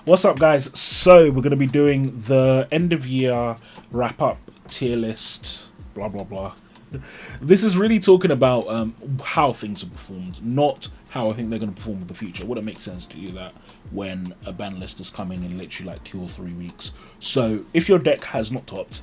What's up, guys? So we're going to be doing the end of year wrap up tier list, blah blah blah. This is really talking about how things have performed, not how I think they're going to perform in the future. Would it make sense to do that when a ban list is coming in literally like 2 or 3 weeks? So if your deck has not topped,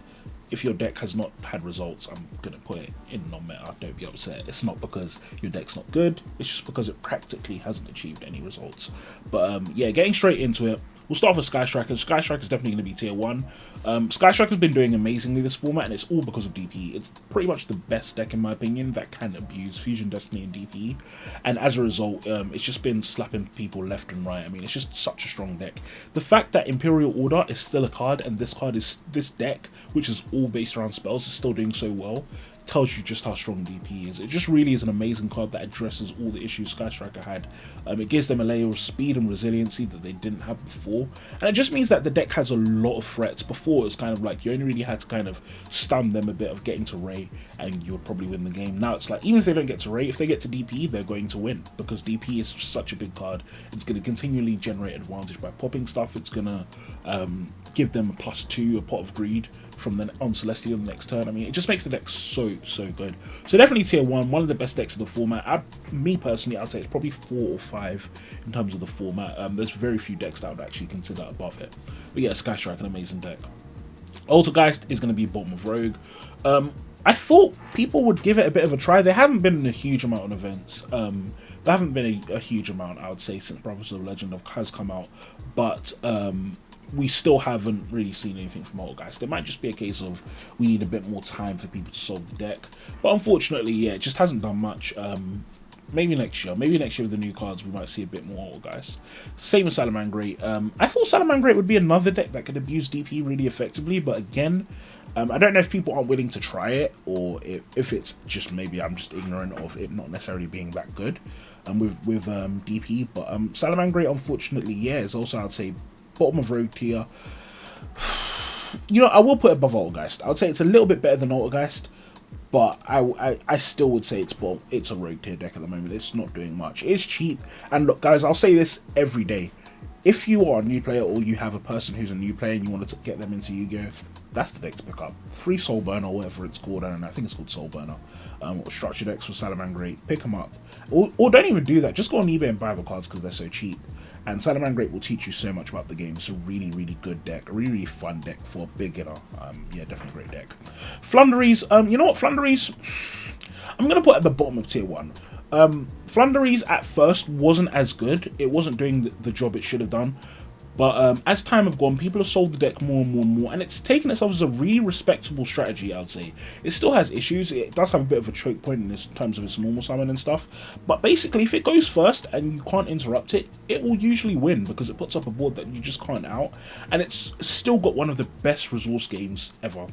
if your deck has not had results, I'm going to put it in non-meta. Don't be upset. It's not because your deck's not good. It's just because it practically hasn't achieved any results. But yeah, getting straight into it. We'll start with Sky Striker. Sky Striker is definitely going to be tier 1. Sky Striker's been doing amazingly this format, and it's all because of DP. It's pretty much the best deck, in my opinion, that can abuse Fusion Destiny and DP. And as a result, it's just been slapping people left and right. I mean, it's just such a strong deck. The fact that Imperial Order is still a card, and this deck, which is all based around spells, is still doing so well, tells you just how strong DP is. It just really is an amazing card that addresses all the issues Sky Striker had. It gives them a layer of speed and resiliency that they didn't have before, and it just means that the deck has a lot of threats. Before, it was kind of like you only really had to kind of stun them a bit of getting to Ray and you would probably win the game. Now it's like, even if they don't get to Ray, if they get to DP, they're going to win, because DP is such a big card. It's going to continually generate advantage by popping stuff. It's going to give them a +2, a Pot of Greed from the on Celestial the next turn. I mean, it just makes the deck so good. So definitely tier 1, one of the best decks of the format. Me personally, I'd say it's probably 4 or 5 in terms of the format. There's very few decks that I would actually consider above it. But yeah, Sky Strike, an amazing deck. Altergeist is going to be bottom of Rogue. I thought people would give it a bit of a try. There haven't been a huge amount of events. There haven't been a huge amount, I would say, since Brothers of Legend has come out. But we still haven't really seen anything from Altergeist. It might just be a case of we need a bit more time for people to solve the deck. But unfortunately, yeah, it just hasn't done much. Maybe next year. Maybe next year with the new cards, we might see a bit more Altergeist. Same with Salamangreat. I thought Salamangreat would be another deck that could abuse DP really effectively, but again, I don't know if people aren't willing to try it, or if it's just maybe I'm just ignorant of it not necessarily being that good with DP. But Salamangreat, unfortunately, yeah, is also, I'd say, bottom of Rogue tier. You know, I will put it above Altergeist. I would say it's a little bit better than Altergeist, but I still would say it's a Rogue tier deck at the moment. It's not doing much. It's cheap. And look, guys, I'll say this every day. If you are a new player, or you have a person who's a new player and you want to get them into Yu-Gi-Oh!, that's the deck to pick up. Free Soul Burner, or whatever it's called. I don't know. I think it's called Soul Burner. Or Structure decks for Salamangreat. Pick them up. Or don't even do that. Just go on eBay and buy the cards because they're so cheap. And Salamangreat will teach you so much about the game. It's a really, really good deck. A really, really fun deck for a beginner. Yeah, definitely a great deck. Flanderies. You know what? Flanderies, I'm going to put at the bottom of tier 1. Flanderies at first wasn't as good. It wasn't doing the job it should have done. But as time have gone, people have sold the deck more and more and more, and it's taken itself as a really respectable strategy, I'd say. It still has issues. It does have a bit of a choke point in terms of its normal summon and stuff. But basically, if it goes first and you can't interrupt it, it will usually win, because it puts up a board that you just can't out. And it's still got one of the best resource games ever.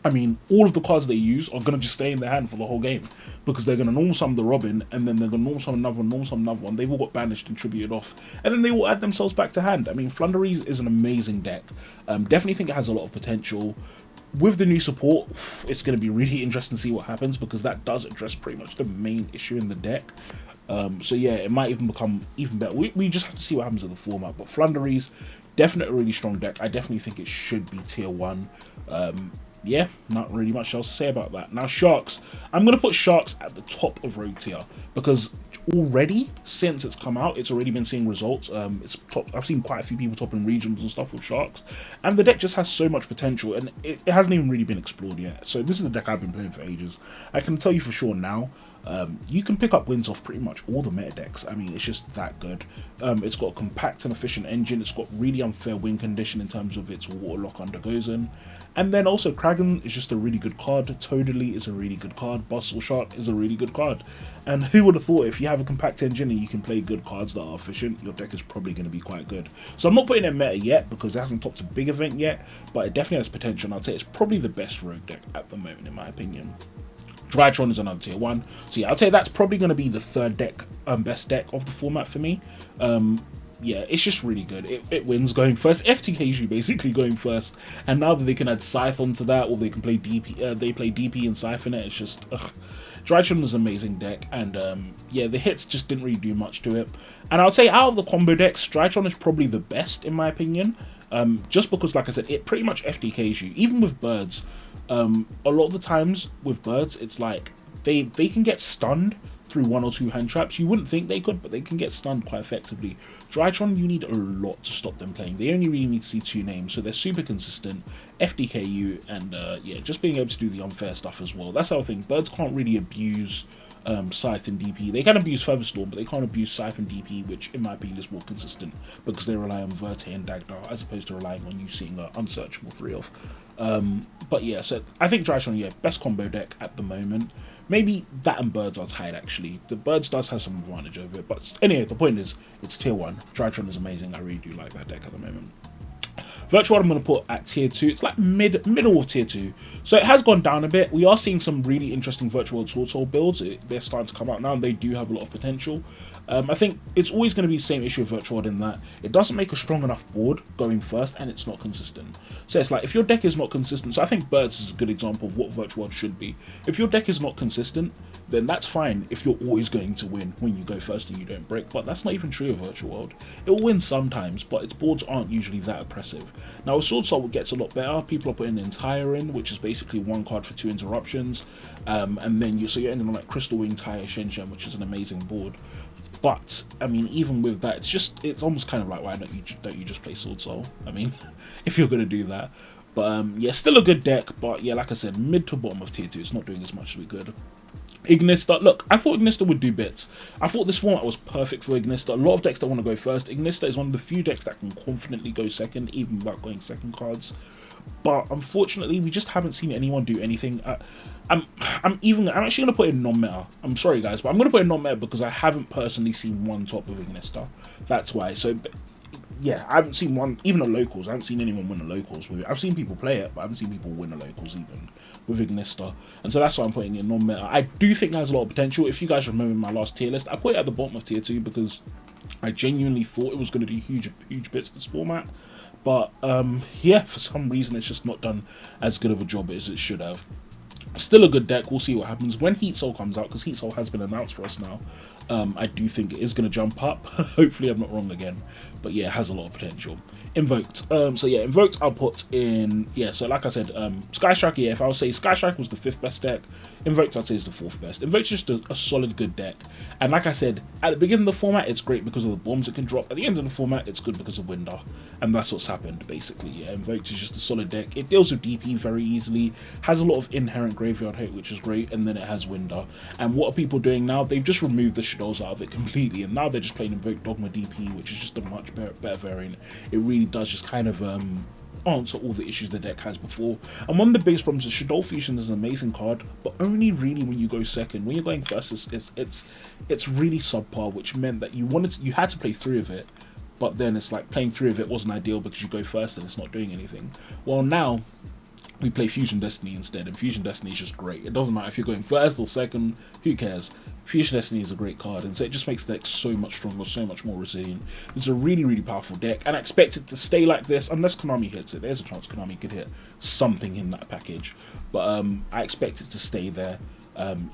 I mean, all of the cards they use are going to just stay in their hand for the whole game, because they're going to normal summon the Robin, and then they're going to normal summon another one, normal summon another one. They've all got banished and tributed off, and then they will add themselves back to hand. I mean, Flanderies is an amazing deck. Definitely think it has a lot of potential. With the new support, it's going to be really interesting to see what happens, because that does address pretty much the main issue in the deck. So yeah, it might even become even better. We just have to see what happens in the format. But Flanderies, definitely a really strong deck. I definitely think it should be tier 1. Yeah, not really much else to say about that. Now, Sharks. I'm going to put Sharks at the top of Rogue tier, because already, since it's come out, it's already been seeing results. I've seen quite a few people topping regionals and stuff with Sharks, and the deck just has so much potential, and it hasn't even really been explored yet. So this is the deck I've been playing for ages. I can tell you for sure now, you can pick up wins off pretty much all the meta decks. I mean, it's just that good. It's got a compact and efficient engine. It's got really unfair win condition in terms of its waterlock under Gozen. And then also Kraken is just a really good card. Totally is a really good card. Bustle Shark is a really good card. And who would have thought, if you have a compact engine and you can play good cards that are efficient, your deck is probably going to be quite good. So I'm not putting it in meta yet, because it hasn't topped a big event yet, but it definitely has potential, and I'd say it's probably the best Rogue deck at the moment, in my opinion. Drytron is another tier 1. So yeah, I'd say that's probably going to be the third deck, best deck of the format for me. Yeah, it's just really good. It wins going first. FTKG basically going first, and now that they can add Scythe onto that, or they can play DP, they play DP and Scythe in it. It's just, Drytron was an amazing deck, and yeah, the hits just didn't really do much to it. And I would say out of the combo decks, Drytron is probably the best in my opinion. Just because, like I said, it pretty much FDKs you. Even with birds, a lot of the times with birds, it's like they can get stunned through 1 or 2 hand traps. You wouldn't think they could, but they can get stunned quite effectively. Drytron, you need a lot to stop them playing. They only really need to see 2 names, so they're super consistent, FDKU, and yeah, just being able to do the unfair stuff as well. That's the other thing. Birds can't really abuse Scythe and DP. They can abuse Featherstorm, but they can't abuse Scythe and DP, which in my opinion is more consistent because they rely on Verte and Dagda as opposed to relying on you seeing an unsearchable 3-off. But yeah, so I think Drytron, yeah, best combo deck at the moment. Maybe that and Birds are tied actually. The Birds does have some advantage over it, but anyway, the point is it's tier 1. Drytron is amazing. I really do like that deck at the moment. Virtual I'm going to put at tier 2. It's like middle of tier 2. So it has gone down a bit. We are seeing some really interesting Virtual Sword Soul builds. They're starting to come out now and they do have a lot of potential. I think it's always going to be the same issue with Virtual in that it doesn't make a strong enough board going first and it's not consistent. So it's like if your deck is not consistent, so I think Birds is a good example of what Virtual should be. If your deck is not consistent, then that's fine if you're always going to win when you go first and you don't break, but that's not even true of Virtual World. It will win sometimes, but its boards aren't usually that oppressive. Now with Sword Soul it gets a lot better. People are putting Entire in, which is basically 1 card for 2 interruptions, and then you're ending on like Crystal Wing, Tire, Shenzhen, which is an amazing board. But I mean, even with that, it's almost kind of like, why don't you just play Sword Soul? I mean, if you're gonna do that. But yeah, still a good deck. But yeah, like I said, mid to bottom of tier 2. It's not doing as much as we could. Ignista, look, I thought Ignista would do bits. I thought this format was perfect for Ignista. A lot of decks that want to go first. Ignista is one of the few decks that can confidently go second, even without going second cards. But unfortunately, we just haven't seen anyone do anything. I'm actually going to put in non-meta. I'm sorry, guys, but I'm going to put in non-meta because I haven't personally seen one top of Ignista. That's why. So, yeah, I haven't seen one, even at locals. I haven't seen anyone win a locals with it. I've seen people play it, but I haven't seen people win a locals even with Ignista. And so that's why I'm putting in non-meta. I do think it has a lot of potential. If you guys remember my last tier list, I put it at the bottom of tier 2 because I genuinely thought it was going to do huge bits this format. But yeah, for some reason it's just not done as good of a job as it should have. Still a good deck. We'll see what happens when Heat Soul comes out, because Heat Soul has been announced for us now. I do think it is going to jump up. Hopefully I'm not wrong again. But yeah, it has a lot of potential. Invoked. So yeah, Invoked I'll put in, yeah, so like I said, Sky Striker, yeah, if I would say Sky Striker was the 5th best deck, Invoked I'd say is the 4th best. Invoked is just a solid good deck. And like I said, at the beginning of the format, it's great because of the bombs it can drop. At the end of the format, it's good because of Winder. And that's what's happened, basically. Yeah, Invoked is just a solid deck. It deals with DP very easily, has a lot of inherent graveyard hit, which is great, and then it has Winder. And what are people doing now? They've just removed the Shadows out of it completely, and now they're just playing Invoke Dogma DP, which is just a much better variant. It really does just kind of answer all the issues the deck has before. And one of the biggest problems is Shadow Fusion is an amazing card, but only really when you go second. When you're going first, it's really subpar, which meant that you had to play 3 of it, but then it's like playing 3 of it wasn't ideal because you go first and it's not doing anything. Well, now we play Fusion Destiny instead, and Fusion Destiny is just great. It doesn't matter if you're going first or second, who cares? Fusion Destiny is a great card, and so it just makes the deck so much stronger, so much more resilient. It's a really powerful deck, and I expect it to stay like this unless Konami hits it. There's a chance Konami could hit something in that package, but I expect it to stay there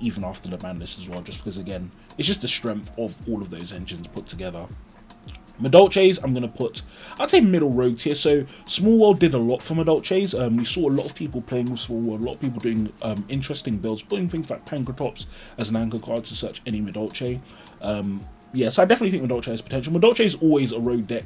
even after the ban list as well, just because, again, it's just the strength of all of those engines put together. Madolches, I'm going to put, I'd say middle road tier. So Small World did a lot for Madolches. We saw a lot of people playing with Small World, a lot of people doing interesting builds, putting things like Pancratops as an anchor card to search any Madolche. Yeah, so I definitely think Madolche has potential. Madolche is always a road deck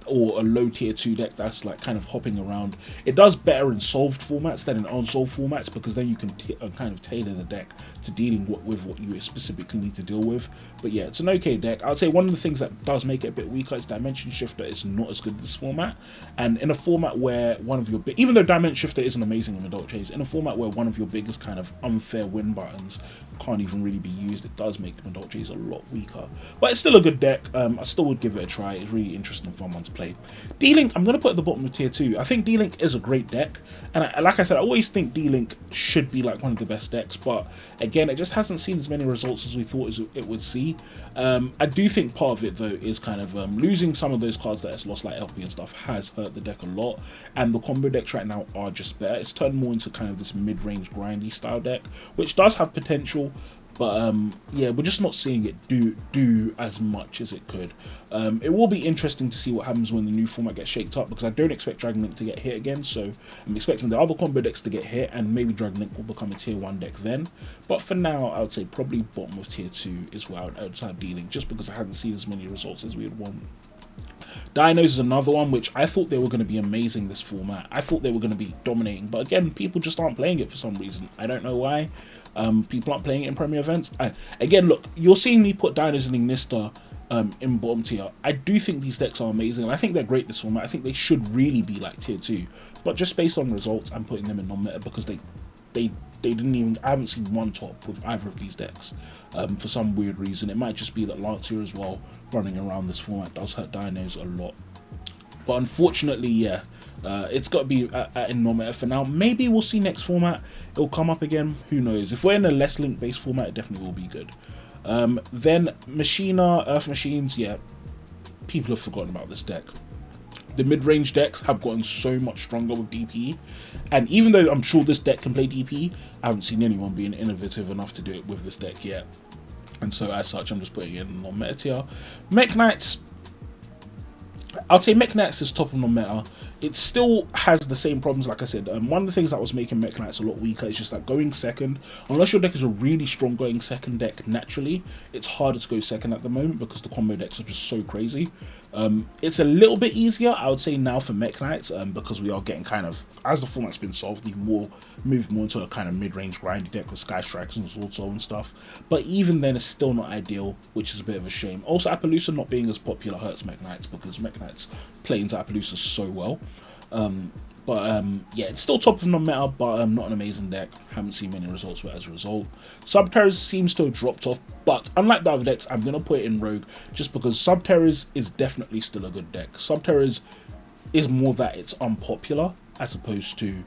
or a low tier 2 deck that's like kind of hopping around. It does better in solved formats than in unsolved formats, because then you can kind of tailor the deck to dealing with what you specifically need to deal with. But yeah, it's an okay deck. I would say one of the things that does make it a bit weaker is Dimension Shifter is not as good in this format. And in a format where one of your even though Dimension Shifter isn't amazing in Madolches, in a format where one of your biggest kind of unfair win buttons can't even really be used, it does make Madolches a lot weaker. but it's still a good deck. I still would give it a try. It's really interesting and fun one to play. D-Link, I'm going to put at the bottom of tier 2. I think D-Link is a great deck, and like I said, I always think D-Link should be like one of the best decks, but again, it just hasn't seen as many results as we thought it would see. I do think part of it, though, is kind of losing some of those cards that it's lost, like LP and stuff, has hurt the deck a lot, and the combo decks right now are just better. It's turned more into kind of this mid-range grindy style deck, which does have potential, but yeah, we're just not seeing it do as much as it could. It will be interesting to see what happens when the new format gets shaked up, because I don't expect Dragon Link to get hit again, so I'm expecting the other combo decks to get hit, and maybe Dragon Link will become a tier 1 deck then. But for now, I would say probably bottom of tier 2 is where I would have D-Link, just because I hadn't seen as many results as we would want. Dinos is another one which I thought they were going to be amazing this format. I thought they were going to be dominating, but again, people just aren't playing it for some reason. I don't know why. People aren't playing it in Premier events. Again, look, you're seeing me put Dinos and Ignis in bottom tier. I do think these decks are amazing, and I think they're great this format. I think they should really be like tier 2, but just based on results, I'm putting them in non-meta because they didn't even, I haven't seen one top with either of these decks for some weird reason. It might just be that Lancia as well running around this format does hurt Dinos a lot, but unfortunately, yeah, it's got to be in non-meta for now. Maybe we'll see next format it'll come up again, who knows. If we're in a less link based format, it definitely will be good. Then Machina, Earth Machines, yeah, people have forgotten about this deck. The mid-range decks have gotten so much stronger with DP, and even though I'm sure this deck can play DP, I haven't seen anyone being innovative enough to do it with this deck yet, and so as such I'm just putting it in non-meta tier. Mech Knights, I'd say Mech Knights is top of non-meta. It still has the same problems, like I said. One of the things that was making Mech Knights a lot weaker is just that going second, unless your deck is a really strong going second deck naturally, it's harder to go second at the moment because the combo decks are just so crazy. It's a little bit easier, I would say, now for Mech Knights, because we are getting kind of, as the format's been solved, we've moved more into a kind of mid-range grindy deck with Sky Strikes and Sword Soul and stuff. But even then, it's still not ideal, which is a bit of a shame. Also, Appaloosa not being as popular hurts Mech Knights because Mech Knights play into Appaloosa so well. Yeah, it's still top of non-meta, but not an amazing deck. Haven't seen many results with it as a result. Subterrors seems to have dropped off, but unlike the other decks, I'm going to put it in Rogue just because Subterrors is definitely still a good deck. Subterrors is more that it's unpopular as opposed to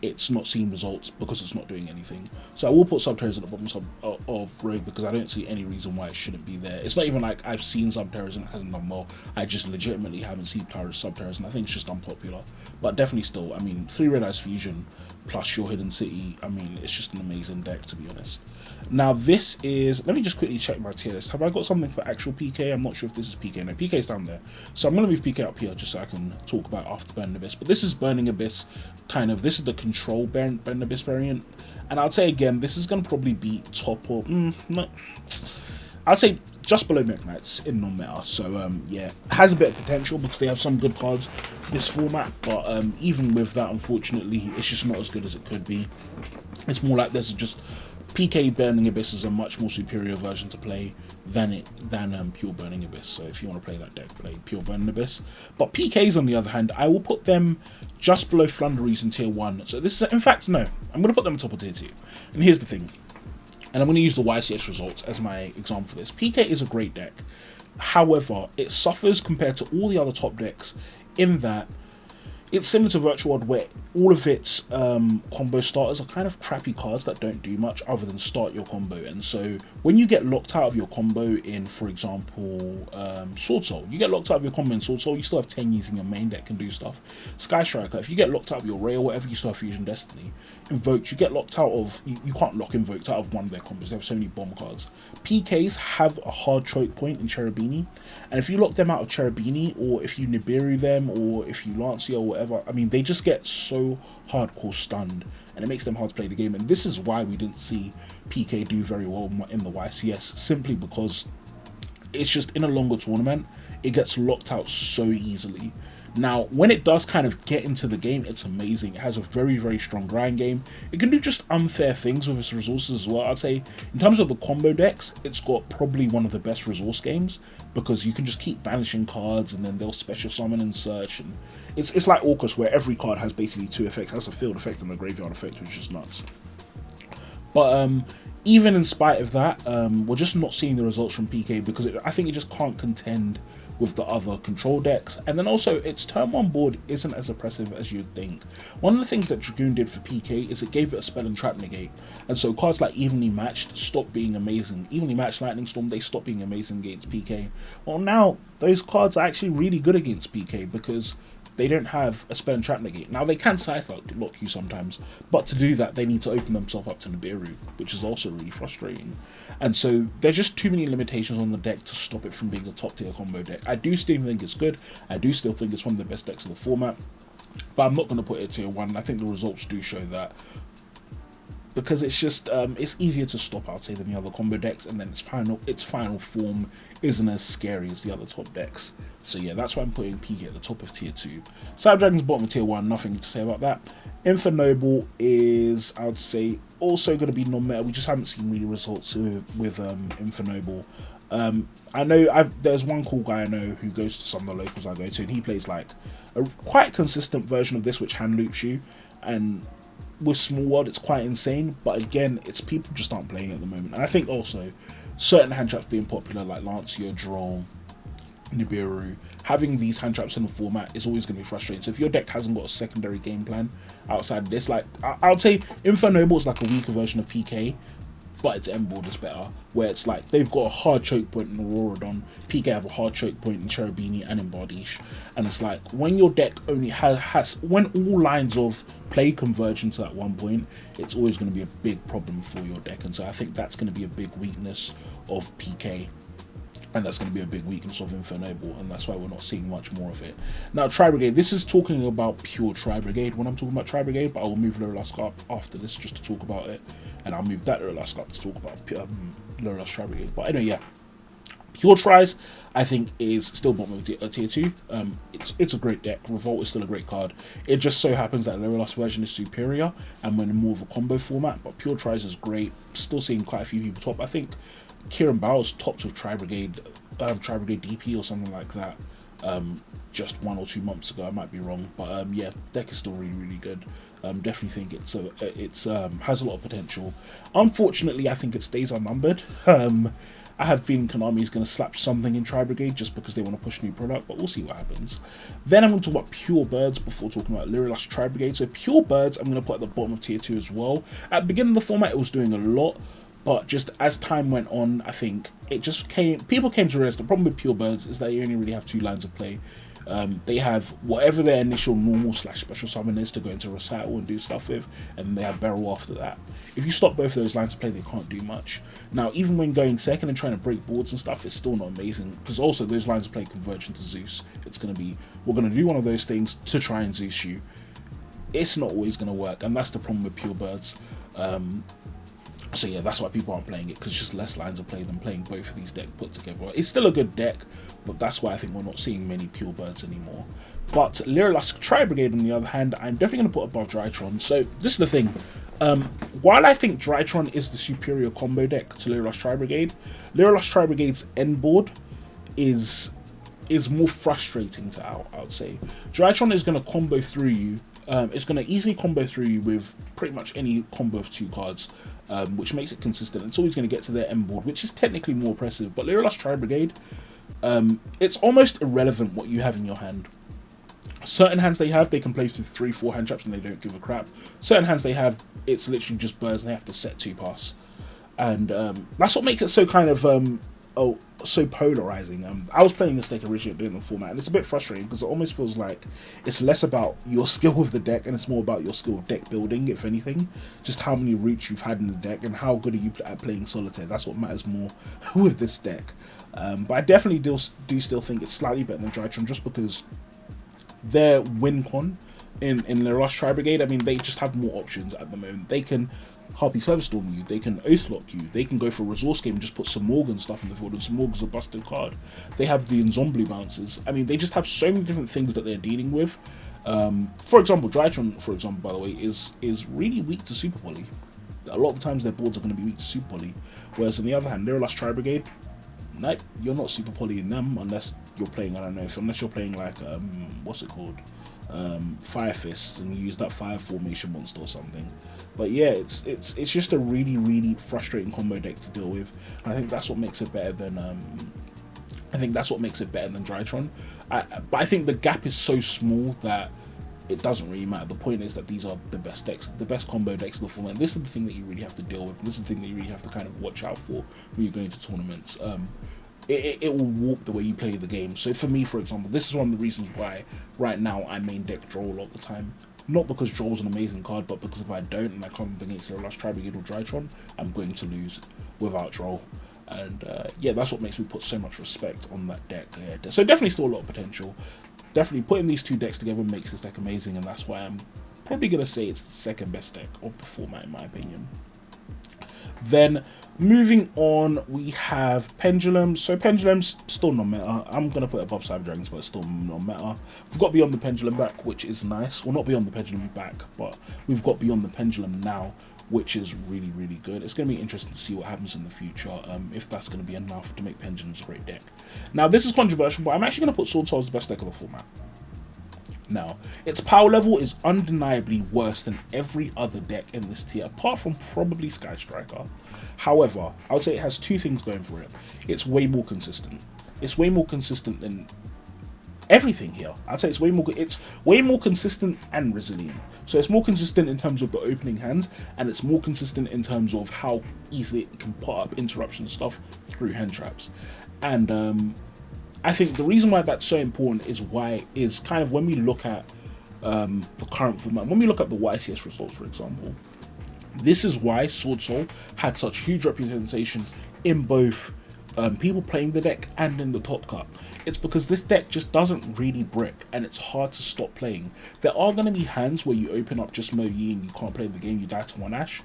it's not seeing results because it's not doing anything. So I will put Subterrors at the bottom of Rogue because I don't see any reason why it shouldn't be there. It's not even like I've seen Subterrors and it hasn't done well. I just legitimately haven't seen Subterrors and I think it's just unpopular. But definitely still, I mean, 3 Red Eyes Fusion plus your Hidden City, I mean, it's just an amazing deck, to be honest. Now this is, let me just quickly check my tier list. Have I got something for actual PK? I'm not sure if this is PK. No, PK is down there. So I'm going to move PK up here just so I can talk about after Burning Abyss. But this is Burning Abyss, kind of, this is the control Burning Abyss variant. And I'd say again, this is going to probably be top or, no, I'd say just below Mech Knights in non-meta. So yeah, it has a bit of potential because they have some good cards this format. But even with that, unfortunately, it's just not as good as it could be. It's more like there's just PK Burning Abyss is a much more superior version to play than pure Burning Abyss. So if you want to play that deck, play pure Burning Abyss. But PKs on the other hand, I will put them just below Flanderies in tier 1. So this is, in fact, no, I'm going to put them on top of tier 2. And here's the thing, and I'm going to use the YCS results as my example for this. PK is a great deck. However, it suffers compared to all the other top decks in that it's similar to Virtual World where all of its combo starters are kind of crappy cards that don't do much other than start your combo. And so when you get locked out of your combo in, for example, Sword Soul, you get locked out of your combo in Sword Soul, you still have 10 using your main deck can do stuff. Sky Striker, if you get locked out of your Ray or whatever, you still have Fusion Destiny. Invoked, you get locked out of, you can't lock Invoked out of one of their combos, they have so many bomb cards. PKs have a hard choke point in Cherubini, and if you lock them out of Cherubini, or if you Nibiru them, or if you Lancia or whatever, I mean, they just get so hardcore stunned, and it makes them hard to play the game. And this is why we didn't see PK do very well in the YCS, simply because it's just in a longer tournament, it gets locked out so easily. Now, when it does kind of get into the game, it's amazing. It has a very, very strong grind game. It can do just unfair things with its resources as well. I'd say, in terms of the combo decks, it's got probably one of the best resource games, because you can just keep banishing cards, and then they'll special summon and search. And it's like Orcus, where every card has basically 2 effects. It has a field effect and a graveyard effect, which is nuts. But even in spite of that, we're just not seeing the results from PK because I think it just can't contend with the other control decks. And then also, its turn 1 board isn't as oppressive as you'd think. One of the things that Dragoon did for PK is it gave it a spell and trap negate. And so cards like Evenly Matched stopped being amazing. Evenly Matched Lightning Storm, they stopped being amazing against PK. Well, now, those cards are actually really good against PK because they don't have a spell and trap negate. Now, they can scythe lock you sometimes, but to do that, they need to open themselves up to Nibiru, which is also really frustrating. And so, there's just too many limitations on the deck to stop it from being a top tier combo deck. I do still think it's good. I do still think it's one of the best decks of the format, but I'm not going to put it tier 1. I think the results do show that. Because it's just, it's easier to stop, I'd say, than the other combo decks, and then its final form isn't as scary as the other top decks. So yeah, that's why I'm putting PK at the top of tier 2. Cyberdragon's bottom of tier 1, nothing to say about that. Infernoids is, I would say, also going to be non-meta. We just haven't seen really results with Infernoids. I know there's one cool guy I know who goes to some of the locals I go to, and he plays like a quite consistent version of this, which hand loops you, and with Small World it's quite insane, but again, it's people just aren't playing at the moment. And I think also certain hand traps being popular like Lancia, Droll, Nibiru, having these hand traps in the format is always going to be frustrating. So if your deck hasn't got a secondary game plan outside of this, like I would say Infernoids is like a weaker version of PK, but its end board is better, where it's like they've got a hard choke point in Auroradon, PK have a hard choke point in Cherubini and in Bardiche, and it's like when your deck only has when all lines of play converge into that one point, it's always going to be a big problem for your deck. And so I think that's going to be a big weakness of PK, and that's going to be a big weakness of Infernoids, and that's why we're not seeing much more of it. Now, Tri-Brigade, this is talking about pure Tri-Brigade when I'm talking about Tri-Brigade, but I will move Lurelask up after this just to talk about it, and I'll move that Lurelask up to talk about Lurelask Tri-Brigade. But anyway, yeah, pure Tries, I think, is still bottom of tier 2. It's a great deck. Revolt is still a great card. It just so happens that Lurelask version is superior, and when in more of a combo format, but pure Tries is great. Still seeing quite a few people top. I think Kieran Bowers topped with Tri-Brigade DP or something like that just 1 or 2 months ago. I might be wrong, but yeah, deck is still really good. Definitely think it's has a lot of potential. Unfortunately, I think it stays unnumbered. I have a feeling Konami is going to slap something in Tri-Brigade just because they want to push new product, but we'll see what happens. Then I'm going to talk about Pure Birds before talking about Lurelask Tri-Brigade. So Pure Birds I'm going to put at the bottom of tier 2 as well. At the beginning of the format, it was doing a lot, but just as time went on, I think it just people came to realize the problem with Pure Birds is that you only really have 2 lines of play. They have whatever their initial normal / special summon is to go into Recital and do stuff with, and they have Beryl after that. If you stop both of those lines of play, they can't do much. Now, even when going second and trying to break boards and stuff, it's still not amazing, because also those lines of play converge into Zeus. It's going to be, we're going to do one of those things to try and Zeus you. It's not always going to work, and that's the problem with Pure Birds. So yeah, that's why people aren't playing it, because it's just less lines of play than playing both of these decks put together. It's still a good deck, but that's why I think we're not seeing many Pure Birds anymore. But Lurelask Tri-Brigade, on the other hand, I'm definitely going to put above Drytron. So this is the thing. While I think Drytron is the superior combo deck to Lurelask Tri-Brigade, Lurelask Tri-Brigade's end board is more frustrating to out, I would say. Drytron is going to combo through you. It's going to easily combo through you with pretty much any combo of 2 cards, which makes it consistent. It's always going to get to their end board, which is technically more oppressive. But Lurelask Tri-Brigade, it's almost irrelevant what you have in your hand. Certain hands they can play through 3-4 hand traps and they don't give a crap. Certain hands they have, it's literally just birds and they have to set 2 pass. And that's what makes it so kind of so polarizing. I was playing this deck originally at the beginning of the format, and it's a bit frustrating because it almost feels like it's less about your skill with the deck and it's more about your skill deck building, if anything. Just how many routes you've had in the deck and how good are you at playing solitaire. That's what matters more with this deck. But I definitely do still think it's slightly better than Drytron, just because their win con in Lurelask Tri-Brigade, I mean, they just have more options at the moment. They can Harpy's Featherstorm you, they can Oathlock you, they can go for a resource game and just put some Morgan stuff in the field, and some Morgan's a busted card. They have the Enzombly bounces. I mean, they just have so many different things that they're dealing with. For example, Drytron, for example, by the way, is really weak to Super Poly. A lot of the times their boards are going to be weak to Super Poly, whereas on the other hand, Lurelask Tri-Brigade, nope, you're not Super Poly in them unless you're playing, I don't know, unless you're playing like, what's it called? Fire Fists and use that Fire Formation monster or something. But yeah, it's just a really frustrating combo deck to deal with. And I think that's what makes it better than Drytron. But I think the gap is so small that it doesn't really matter. The point is that these are the best decks, the best combo decks of the format. This is the thing that you really have to deal with. This is the thing that you really have to kind of watch out for when you're going to tournaments. It will warp the way you play the game. So for me, for example, this is one of the reasons why right now I main deck Droll a lot of the time. Not because Droll's an amazing card, but because if I don't and I come up against a Lush Tri-Brigade or Drytron, I'm going to lose without Droll. And yeah, that's what makes me put so much respect on that deck. So definitely still a lot of potential. Definitely putting these two decks together makes this deck amazing, and that's why I'm probably going to say it's the second best deck of the format in my opinion. Then moving on, we have Pendulums. So Pendulums, still non-meta. I'm going to put it above Cyber Dragons, but it's still non-meta. We've got Beyond the Pendulum back, which is nice. Well, not Beyond the Pendulum back, but we've got Beyond the Pendulum now, which is really good. It's going to be interesting to see what happens in the future, if that's going to be enough to make Pendulums a great deck. Now, this is controversial, but I'm actually going to put Sword Soul as the best deck of the format. Now, its power level is undeniably worse than every other deck in this tier, apart from probably Sky Striker. However, I would say it has two things going for it. It's way more consistent. It's way more consistent than everything here. I'd say it's way more consistent and resilient. So it's more consistent in terms of the opening hands, and it's more consistent in terms of how easily it can put up interruption stuff through hand traps. And I think the reason why that's so important is kind of when we look at the current format, when we look at the YCS results, for example. This is why Sword Soul had such huge representation in both people playing the deck and in the top cut. It's because this deck just doesn't really brick, and it's hard to stop playing. There are going to be hands where you open up just Mo Yi and you can't play the game, you die to one Ash.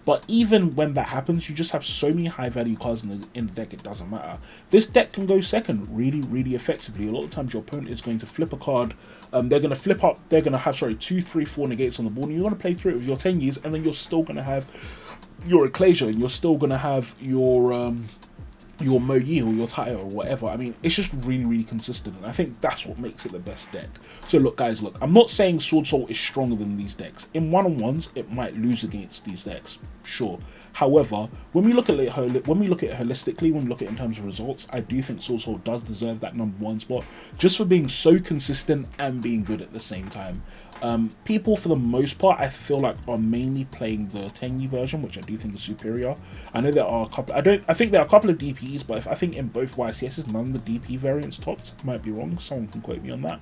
But even when that happens, you just have so many high value cards in the deck, it doesn't matter. This deck can go second really effectively. A lot of times your opponent is going to flip a card, they're going to flip up, they're going to have, 2, 3, 4 negates on the board, and you're going to play through it with your 10 years, and then you're still going to have your Ecclesia, and you're still going to have your Mo Yi or your Taito or whatever. I mean, it's just really consistent, and I think that's what makes it the best deck. So look guys, I'm not saying Sword Soul is stronger than these decks. In one-on-ones, it might lose against these decks, sure. However, when we look at it holistically, when we look at it in terms of results, I do think Sword Soul does deserve that #1 spot, just for being so consistent and being good at the same time. People, for the most part, I feel like are mainly playing the Tenyi version, which I do think is superior. I know there are a couple. I think there are a couple of DPs, but I think in both YCSs, none of the DP variants topped. Might be wrong. Someone can quote me on that.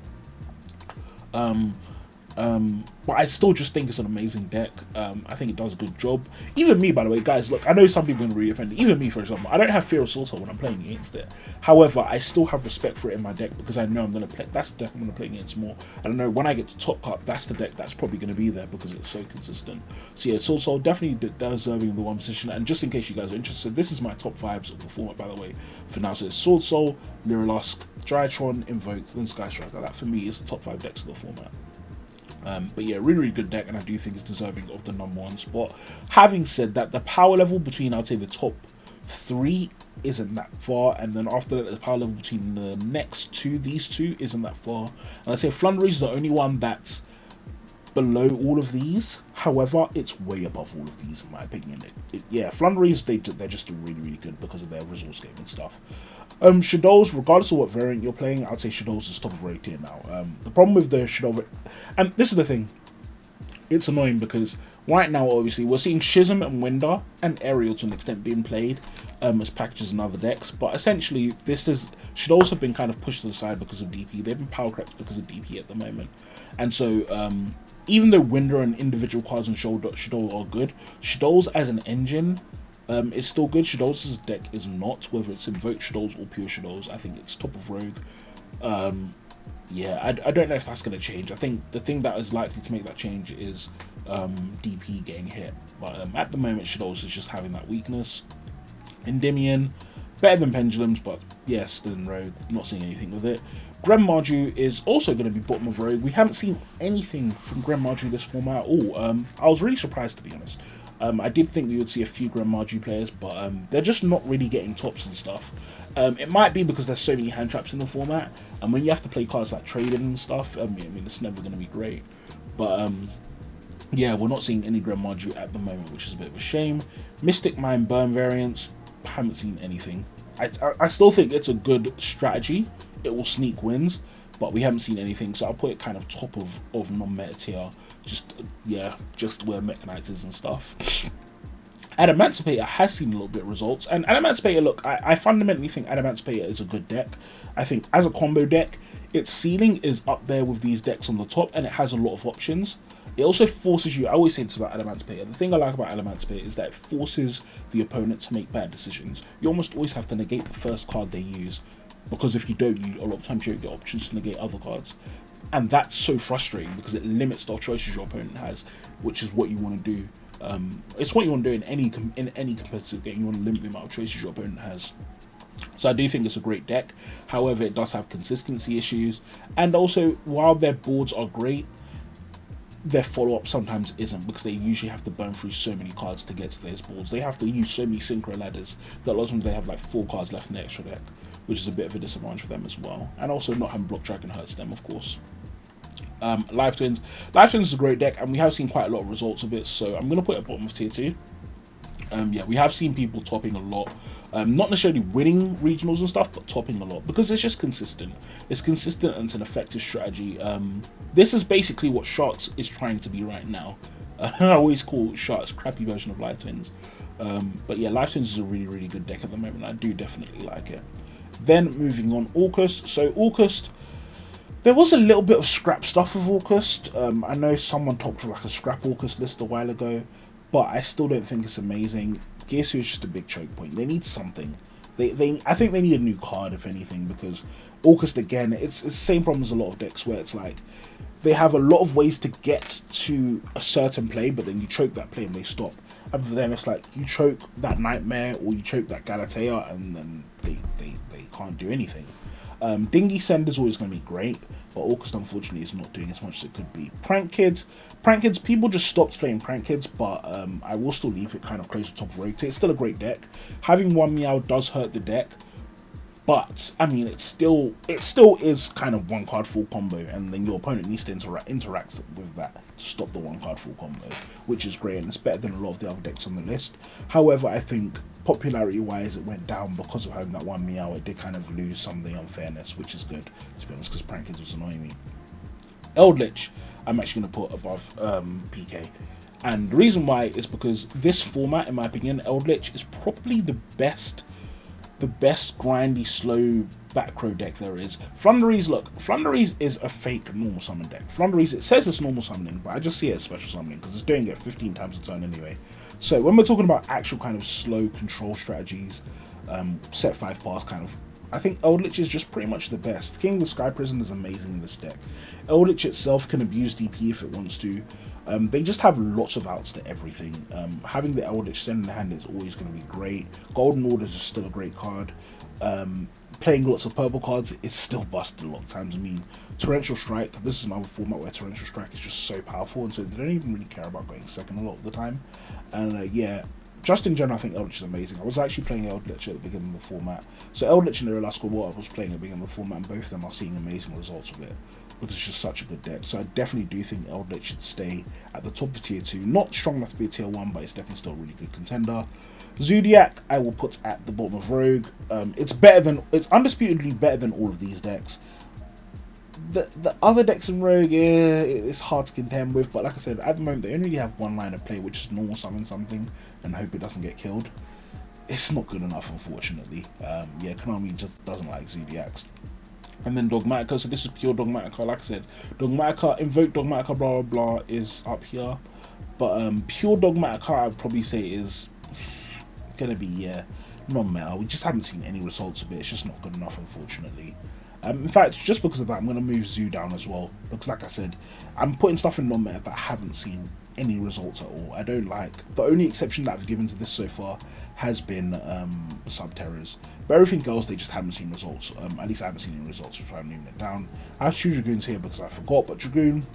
But I still just think it's an amazing deck. I think it does a good job. Even me, by the way, guys, look, I know some people are going to be offended. Even me, for example, I don't have fear of Sword Soul when I'm playing against it. However, I still have respect for it in my deck because I know I'm going to play. That's the deck I'm going to play against more. And I know when I get to top cut, that's the deck that's probably going to be there because it's so consistent. So yeah, Sword Soul definitely deserving the 1 position. And just in case you guys are interested, this is my top 5s of the format, by the way, for now. So it's Sword Soul, Lyrilusk, Drytron, Invoked, and Sky Striker. That for me is the top 5 decks of the format. But yeah, really good deck, and I do think it's deserving of the #1 spot. Having said that, the power level between, I'd say, the top 3 isn't that far, and then after that, the power level between the next two, these two, isn't that far. And I'd say Flanderies is the only one that's below all of these. However, it's way above all of these in my opinion. Yeah, Flanderies, they're just really good because of their resource gaming stuff. Shadows, regardless of what variant you're playing, I'd say Shadows is top of rate tier now. The problem with the Shadow, and this is the thing, it's annoying because right now, obviously, we're seeing Schism and Winder and Aerial to an extent being played as packages in other decks, but essentially, Shadows have been kind of pushed to the side because of DP. They've been power crept because of DP at the moment, and so even though Winder and individual cards and Shadow are good, Shadows as an engine is still good. Shadows' deck is not, whether it's Invoked Shadows or Pure Shadows. I think it's top of Rogue. Yeah, I don't know if that's going to change. I think the thing that is likely to make that change is DP getting hit. But at the moment, Shadows is just having that weakness. Endymion, better than Pendulums, but yes, still in Rogue. Not seeing anything with it. Gren Marju is also going to be bottom of Rogue. We haven't seen anything from Gren Marju this format at all. I was really surprised, to be honest. I did think we would see a few Grand Marju players, but they're just not really getting tops and stuff. It might be because there's so many hand traps in the format, and when you have to play cards like Trading and stuff, I mean, it's never going to be great. But yeah, we're not seeing any Grand Marju at the moment, which is a bit of a shame. Mystic Mine Burn variants, haven't seen anything. I still think it's a good strategy. It will sneak wins, but we haven't seen anything, so I'll put it kind of top of non-meta tier. Just, yeah, just where Mechanites is and stuff. Adamancipator has seen a little bit of results, and Adamancipator, look, I fundamentally think Adamancipator is a good deck. I think as a combo deck, its ceiling is up there with these decks on the top, and it has a lot of options. It also forces you, I always say this about Adamancipator, the thing I like about Adamancipator is that it forces the opponent to make bad decisions. You almost always have to negate the first card they use, because if you don't, a lot of times you don't get options to negate other cards. And that's so frustrating because it limits the choices your opponent has, which is what you want to do. It's what you want to do in any competitive game. You want to limit the amount of choices your opponent has. So I do think it's a great deck. However, it does have consistency issues. And also, while their boards are great, their follow-up sometimes isn't, because they usually have to burn through so many cards to get to those boards. They have to use so many synchro ladders that a lot of times they have like 4 cards left in the extra deck, which is a bit of a disadvantage for them as well. And also not having Block Dragon hurts them, of course. Live Twins is a great deck, and we have seen quite a lot of results of it, so I'm going to put it at bottom of tier 2. Yeah, we have seen people topping a lot, not necessarily winning regionals and stuff, but topping a lot, because it's just consistent. It's consistent and it's an effective strategy. This is basically what Sharks is trying to be right now. I always call Sharks crappy version of Live Twins. But yeah, Live Twins is a really, really good deck at the moment. I do definitely like it. Then moving on, August. So August, there was a little bit of scrap stuff with August. I know someone talked for like a scrap August list a while ago, but I still don't think it's amazing. Gearsu is just a big choke point. They need something. I think they need a new card, if anything, because August, again, it's the same problem as a lot of decks where it's like they have a lot of ways to get to a certain play, but then you choke that play and they stop. And for them, it's like you choke that Nightmare or you choke that Galatea, and then they can't do anything. Dingy Send is always going to be great, but August unfortunately is not doing as much as it could be. Prank Kids, people just stopped playing Prank Kids, but I will still leave it kind of close to top of rotate. It's still a great deck. Having one Meow does hurt the deck, but I mean it still is kind of one card full combo, and then your opponent needs to interact with that to stop the one card full combo, which is great, and it's better than a lot of the other decks on the list. However, I think popularity wise it went down because of having that one Meow. It did kind of lose some of the unfairness, which is good, to be honest, because Prank Kids was annoying me. Eldritch, I'm actually going to put above PK, and the reason why is because this format, in my opinion, Eldritch is probably the best grindy, slow back row deck there is. Flanderies, look, Flanderies is a fake normal summon deck. Flanderies, it says it's normal summoning, but I just see it as special summoning because it's doing it 15 times a turn anyway. So when we're talking about actual kind of slow control strategies, set 5 pass kind of, I think Eldritch is just pretty much the best. King of the Sky Prison is amazing in this deck. Eldritch itself can abuse DP if it wants to. They just have lots of outs to everything. Having the Eldritch Send in the hand is always going to be great. Golden Orders is still a great card. Playing lots of purple cards is still busted a lot of times. I mean, Torrential Strike, this is another format where Torrential Strike is just so powerful, and so they don't even really care about going second a lot of the time. And yeah, just in general, I think Eldritch is amazing. I was actually playing Eldritch at the beginning of the format. So Eldritch and Irrelastical Water I was playing at the beginning of the format, and both of them are seeing amazing results with it, because it's just such a good deck. So I definitely do think Eldritch should stay at the top of tier 2. Not strong enough to be a tier 1, but it's definitely still a really good contender. Zodiac, I will put at the bottom of Rogue. It's undisputedly better than all of these decks. The other decks in Rogue, yeah, it's hard to contend with, but like I said, at the moment they only really have one line of play, which is normal summon something and hope it doesn't get killed. It's not good enough, unfortunately. Yeah, Konami just doesn't like Zodiacs. And then Dogmatica, so this is pure Dogmatica. Like I said, Dogmatica, Invoke Dogmatica, blah blah blah, is up here, but pure Dogmatica I'd probably say is gonna be non-meta. We just haven't seen any results of it. It's just not good enough, unfortunately. In fact, just because of that, I'm going to move Zoo down as well, because like I said, I'm putting stuff in non-meta that I haven't seen any results at all. I don't like, the only exception that I've given to this so far has been Subterrors, but everything else they just haven't seen results. At least I haven't seen any results, which I'm moving it down. I have two Dragoons here because I forgot, but Dragoon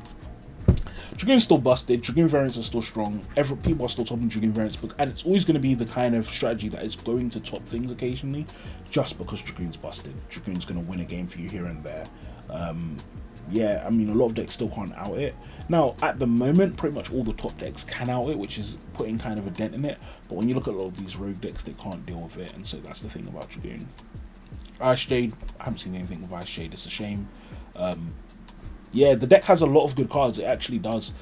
Dragoon's still busted. Dragoon variants are still strong. People are still topping Dragoon variants, and it's always going to be the kind of strategy that is going to top things occasionally, just because Dragoon's busted. Dragoon's going to win a game for you here and there. Yeah, I mean, a lot of decks still can't out it. Now, at the moment, pretty much all the top decks can out it, which is putting kind of a dent in it. But when you look at a lot of these rogue decks, they can't deal with it, and so that's the thing about Dragoon. Ice Shade, I haven't seen anything with Ice Shade. It's a shame. Yeah, the deck has a lot of good cards. It actually does.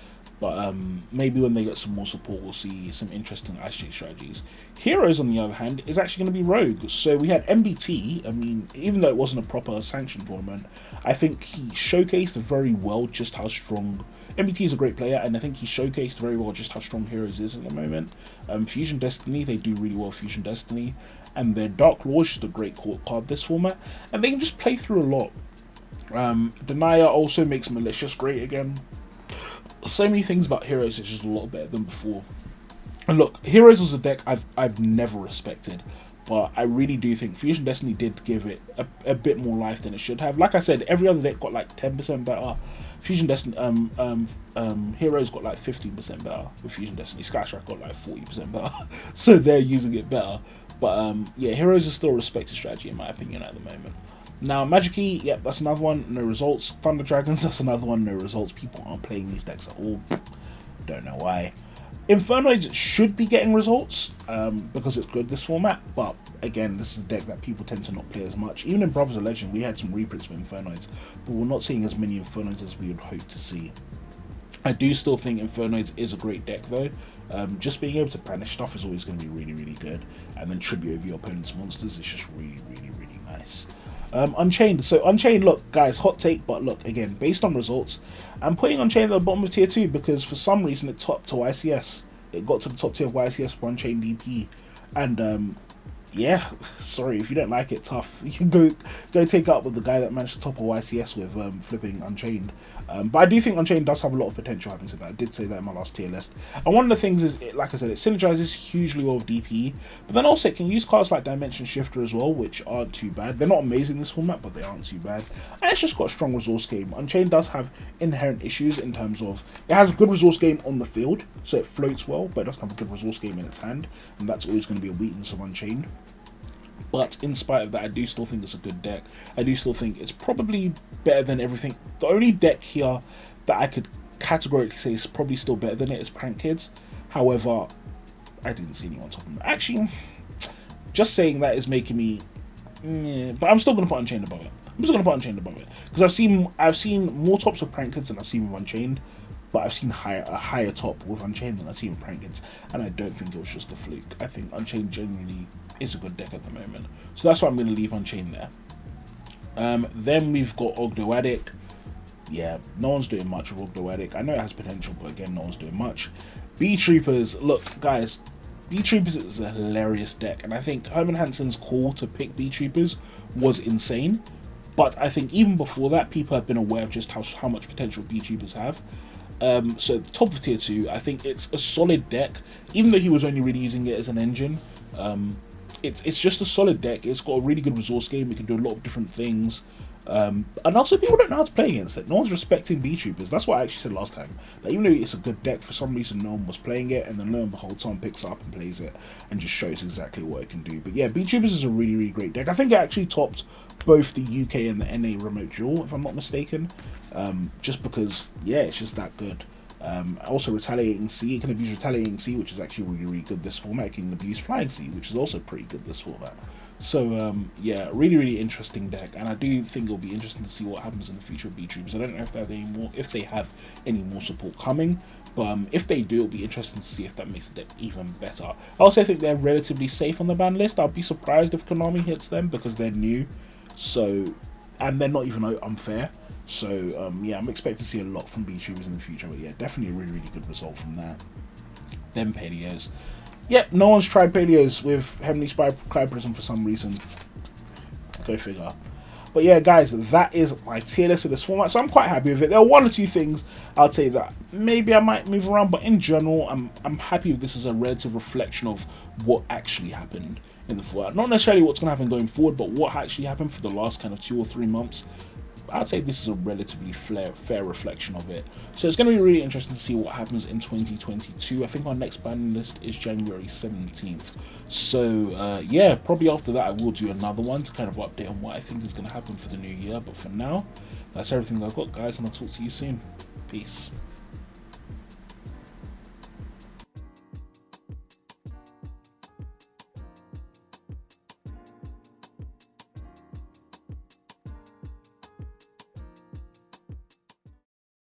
But maybe when they get some more support, we'll see some interesting Ice Shade strategies. Heroes, on the other hand, is actually going to be Rogue. So we had MBT. I mean, even though it wasn't a proper sanctioned tournament, I think he showcased very well just how strong... MBT is a great player, and I think he showcased very well just how strong Heroes is at the moment. Fusion Destiny, they do really well Fusion Destiny. And their Dark Law is just a great card this format. And they can just play through a lot. Denier also makes Malicious great again. So many things about Heroes is just a lot better than before. And look, Heroes was a deck I've never respected, but I really do think Fusion Destiny did give it a bit more life than it should have. Like I said, every other deck got like 10% better. Fusion Destiny, Heroes got like 15% better with Fusion Destiny. Skystrike got like 40% better, so they're using it better. But yeah, Heroes is still a respected strategy in my opinion at the moment. Now, Magic Key, yep, that's another one, no results. Thunder Dragons, that's another one, no results. People aren't playing these decks at all. Don't know why. Infernoids should be getting results, because it's good this format, but again, this is a deck that people tend to not play as much. Even in Brothers of Legend, we had some reprints with Infernoids, but we're not seeing as many Infernoids as we would hope to see. I do still think Infernoids is a great deck though. Just being able to banish stuff is always going to be really, really good, and then tribute over your opponent's monsters is just really, really, really nice. Unchained. So Unchained, look guys, hot take, but look, again, based on results, I'm putting Unchained at the bottom of tier 2 because for some reason it topped to YCS. It got to the top tier of YCS for Unchained DP, and yeah, sorry if you don't like it, tough. You can go take up with the guy that managed to top a YCS with flipping Unchained. But I do think Unchained does have a lot of potential. Having said that, I did say that in my last tier list. And one of the things is, like I said, it synergizes hugely well with DP, but then also it can use cards like Dimension Shifter as well, which aren't too bad. They're not amazing in this format, but they aren't too bad. And it's just got a strong resource game. Unchained does have inherent issues in terms of it has a good resource game on the field, so it floats well, but it doesn't have a good resource game in its hand, and that's always going to be a weakness of Unchained. But in spite of that, I do still think it's a good deck. I do still think it's probably better than everything. The only deck here that I could categorically say is probably still better than it is Prank Kids. However, I didn't see anyone topping it. Actually, just saying that is making me... but I'm still going to put Unchained above it. I'm just going to put Unchained above it. Because I've seen more tops of Prank Kids than I've seen with Unchained. But I've seen a higher top with Unchained than I've seen with Prank Kids. And I don't think it was just a fluke. I think Unchained genuinely is a good deck at the moment. So that's why I'm going to leave Unchained there. Then we've got Ogdoadic. Yeah, no one's doing much with Ogdoadic. I know it has potential, but again, no one's doing much. B-Troopers. Look, guys, B-Troopers is a hilarious deck. And I think Herman Hansen's call to pick B-Troopers was insane. But I think even before that, people have been aware of just how much potential B-Troopers have. So top of tier 2, I think it's a solid deck, even though he was only really using it as an engine. It's just a solid deck. It's got a really good resource game. It can do a lot of different things. And also people don't know how to play against it. No one's respecting B-Troopers. That's what I actually said last time. Like, even though it's a good deck, for some reason no one was playing it, and then lo and behold, someone picks it up and plays it and just shows exactly what it can do. But yeah, B-Troopers is a really, really great deck. I think it actually topped both the UK and the NA remote duel, if I'm not mistaken. Just because, yeah, it's just that good. Also Retaliating Sea, it can abuse Retaliating Sea, which is actually really, really good this format. It can abuse Flying Sea, which is also pretty good this format. So yeah, really, really interesting deck, and I do think it'll be interesting to see what happens in the future of B-Troopers. I don't know if they have any more support coming, but if they do, it'll be interesting to see if that makes the deck even better. I also think they're relatively safe on the ban list. I'll be surprised if Konami hits them because they're new, so, and they're not even unfair. So yeah, I'm expecting to see a lot from B-Troopers in the future, but yeah, definitely a really, really good result from that. Then Paleos. Yep, no one's tried Paleos with Heavenly Spy Cloud Prism for some reason. Go figure. But yeah, guys, that is my tier list for this format, so I'm quite happy with it. There are one or two things I'll say that maybe I might move around, but in general, I'm happy with this as a relative reflection of what actually happened in the format. Not necessarily what's going to happen going forward, but what actually happened for the last kind of 2 or 3 months. I'd say this is a relatively fair reflection of it. So it's going to be really interesting to see what happens in 2022. I think our next banning list is January 17th. So yeah, probably after that I will do another one to kind of update on what I think is going to happen for the new year. But for now, that's everything I've got, guys, and I'll talk to you soon. Peace.